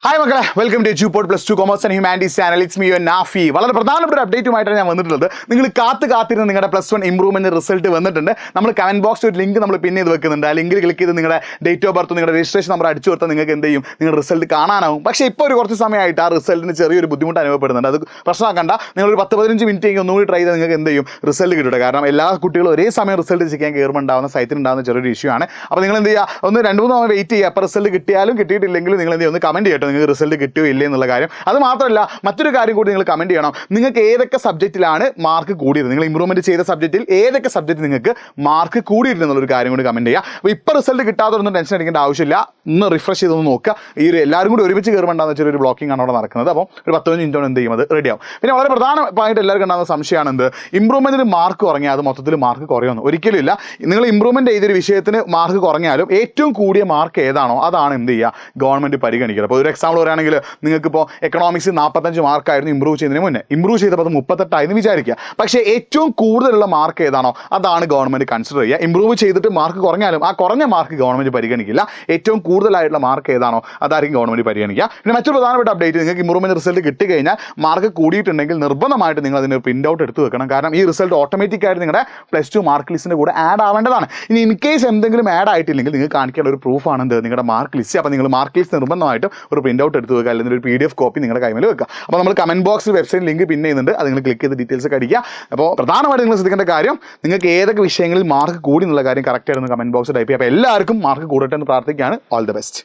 Hi മക്കളെ, welcome to Edupod +2 commerce and humanities channel. It's me your Nafi. വളരെ പ്രധാനപ്പെട്ട അപ്ഡേറ്റുമായിട്ടാണ് ഞാൻ വന്നിട്ടുള്ളത്. നിങ്ങൾ കാത്തിരുന്ന് നിങ്ങളുടെ +1 ഇംപ്രൂവ്മെന്റ് റിസൾട്ട് വന്നിട്ടുണ്ട്. നമ്മൾ കമന്റ് ബോക്സിൽ ഒരു ലിങ്ക് നമ്മൾ പിൻ ചെയ്ത് വെക്കുന്നുണ്ട്. ആ ലിങ്കിൽ ക്ലിക്ക് ചെയ്ത് നിങ്ങളുടെ ഡേറ്റ് ഓഫ് ബർത്ത്, നിങ്ങളുടെ രജിസ്ട്രേഷൻ നമ്പർ അടിച്ചു കൊടുത്താൽ നിങ്ങൾക്ക് എന്ത് ചെയ്യും, നിങ്ങളുടെ റിസൾട്ട് കാണാനാവും. പക്ഷേ ഇപ്പോൾ ഒരു കുറച്ച് സമയമായിട്ട് ആ റിസൾട്ടിന് ചെറിയൊരു ബുദ്ധിമുട്ട് അനുഭവപ്പെടുന്നുണ്ട്. അത് പ്രശ്നമാക്കണ്ട. നിങ്ങളൊരു 10-15 മിനിറ്റ് ഒന്നുകൂടി ട്രൈ ചെയ്താൽ നിങ്ങൾക്ക് എന്ത് ചെയ്യും, റിസൾട്ട് കിട്ടും. കാരണം എല്ലാ കുട്ടികളും ഒരേ സമയം റിസൾട്ട് ചെയ്യാൻ കയറുമ്പോൾ ഉണ്ടാകുന്ന സൈറ്റിലുണ്ടാകുന്ന ചെറിയൊരു ഇഷ്യൂ ആണ്. അപ്പോൾ നിങ്ങൾ എന്ത് ചെയ്യുക, ഒന്ന് 2-3 തവണ വെയിറ്റ് ചെയ്യുക. അപ്പോൾ റിസൾട്ട് കിട്ടിയാലും കിട്ടിയിട്ടില്ലെങ്കിലും നിങ്ങൾ എന്ത് ചെയ്യുക, ഒന്ന് കമന്റ് ചെയ്യട്ടോ നിങ്ങൾക്ക് റിസൾട്ട് കിട്ടിയോ ഇല്ലേ എന്നുള്ള കാര്യം. അത് മാത്രമല്ല, മറ്റൊരു കാര്യം കൂടി നിങ്ങൾ കമന്റ് ചെയ്യണം. നിങ്ങൾക്ക് ഏതൊക്കെ സബ്ജക്റ്റിലാണ് മാർക്ക് കൂടിയത്, നിങ്ങൾ ഇംപ്രൂവ്മെന്റ് ചെയ്ത സബ്ജക്റ്റിൽ ഏതൊക്കെ സബ്ജക്റ്റ് നിങ്ങൾക്ക് മാർക്ക് കൂടിയിട്ടുണ്ടെന്നുള്ളൊരു കാര്യം കൂടി കമന്റ് ചെയ്യുക. അപ്പോൾ ഇപ്പോൾ റിസൾട്ട് കിട്ടാതൊന്നും ടെൻഷൻ അടിക്കേണ്ട ആവശ്യമില്ല. ഒന്ന് റിഫ്രഷ് ചെയ്തൊന്ന് നോക്കുക. എല്ലാവരും കൂടി ഒരുമിച്ച് കയറുമ്പോണ്ടാന്ന് വെച്ചാൽ ഒരു ബ്ലോക്കിംഗ് ആണ് അവിടെ നടക്കുന്നത്. അപ്പോൾ ഒരു 10-15 മിനിറ്റോടെ എന്ത് ചെയ്യും, അത് റെഡിയാവും. പിന്നെ വളരെ പ്രധാനമായിട്ട് എല്ലാവർക്കും ഉണ്ടാകുന്ന സംശയമാണ് എന്ത്, ഇംപ്രൂവ്മെന്റിന് മാർക്ക് കുറഞ്ഞാൽ അത് മൊത്തത്തിൽ മാർക്ക് കുറയുമെന്ന്. ഒരിക്കലും ഇല്ല. നിങ്ങൾ ഇംപ്രൂവ്മെന്റ് ചെയ്തൊരു വിഷയത്തിന് മാർക്ക് കുറഞ്ഞാലും ഏറ്റവും കൂടിയ മാർക്ക് ഏതാണോ അതാണ് എന്ത് ചെയ്യുക, ഗവൺമെന്റ് പരിഗണിക്കുക. അപ്പോൾ ഒരു എക്സാമ്പിൾ പറയുകയാണെങ്കിൽ നിങ്ങൾക്കിപ്പോൾ എക്കണോമിക്സ് 45 മാർക്കായിരുന്നു ഇംപ്രൂവ് ചെയ്യുന്നതിന് മുന്നേ, ഇംപ്രൂവ് ചെയ്തപ്പോൾ അത് 38 വിചാരിക്കുക. പക്ഷേ ഏറ്റവും കൂടുതലുള്ള മാർക്ക് ഏതാണോ അതാണ് ഗവൺമെന്റ് കൺസിഡർ ചെയ്യുക. ഇംപ്രൂവ് ചെയ്തിട്ട് മാർക്ക് കുറഞ്ഞാലും ആ കുറഞ്ഞ മാർക്ക് ഗവൺമെന്റ് പരിഗണിക്കില്ല. ഏറ്റവും കൂടുതലായിട്ടുള്ള മാർക്ക് ഏതാണോ അതായിരിക്കും ഗവൺമെന്റ് പരിഗണിക്കുക. പിന്നെ മറ്റൊരു പ്രധാനപ്പെട്ട അപ്ഡേറ്റ്, നിങ്ങൾക്ക് ഇംപ്രൂവ്മെന്റ് റിസൾട്ട് കിട്ടിക്കഴിഞ്ഞാൽ മാർക്ക് കൂടിയിട്ടുണ്ടെങ്കിൽ നിർബന്ധമായിട്ട് നിങ്ങൾ അതിന് പ്രിന്റ് ഔട്ട് എടുത്ത് വെക്കണം. കാരണം ഈ റിസൾട്ട് ഓട്ടോമാറ്റിക്കായിട്ട് നിങ്ങളുടെ +2 മാർക്ക് ലിസ്റ്റിൻ്റെ കൂടെ ആഡ് ആവേണ്ടതാണ്. ഇനി ഇൻ കേസ് എന്തെങ്കിലും ആഡ് ആയിട്ടില്ലെങ്കിൽ നിങ്ങൾക്ക് കാണിക്കേണ്ട ഒരു പ്രൂഫാണ് എന്ത്, നിങ്ങളുടെ മാർക്ക് ലിസ്റ്റ്. അപ്പോൾ നിങ്ങൾ മാർക്ക് ലിസ്റ്റ് നിർബന്ധമായിട്ടും ഒരു പ്രിന്റ് ഔട്ട് എടുത്ത് വെക്കുക, അല്ലെങ്കിൽ ഒരു PDF കോപ്പി നിങ്ങളുടെ കൈമേൽ വെക്കുക. അപ്പോൾ നമ്മൾ കമന്റ് ബോക്സിൽ വെബ്സൈറ്റ് ലിങ്ക് പിന്നെ ചെയ്യുന്നുണ്ട്. അത് നിങ്ങൾ ക്ലിക്ക് ചെയ്ത് ഡീറ്റെയിൽസ് ഒക്കെ അടിക്കുക. അപ്പോൾ പ്രധാനമായിട്ട് നിങ്ങൾ ശ്രദ്ധിക്കേണ്ട കാര്യം, നിങ്ങൾക്ക് ഏതൊക്കെ വിഷയങ്ങളിൽ മാർക്ക് കൂടി എന്നുള്ള കാര്യം കറക്റ്റായിരുന്നു കമന്റ് ബോക്സിൽ ടൈപ്പ് ചെയ്യുക. അപ്പോൾ എല്ലാവർക്കും മാർക്ക് കൂടട്ടെ എന്ന് പ്രാർത്ഥിക്കുകയാണ്. All the best.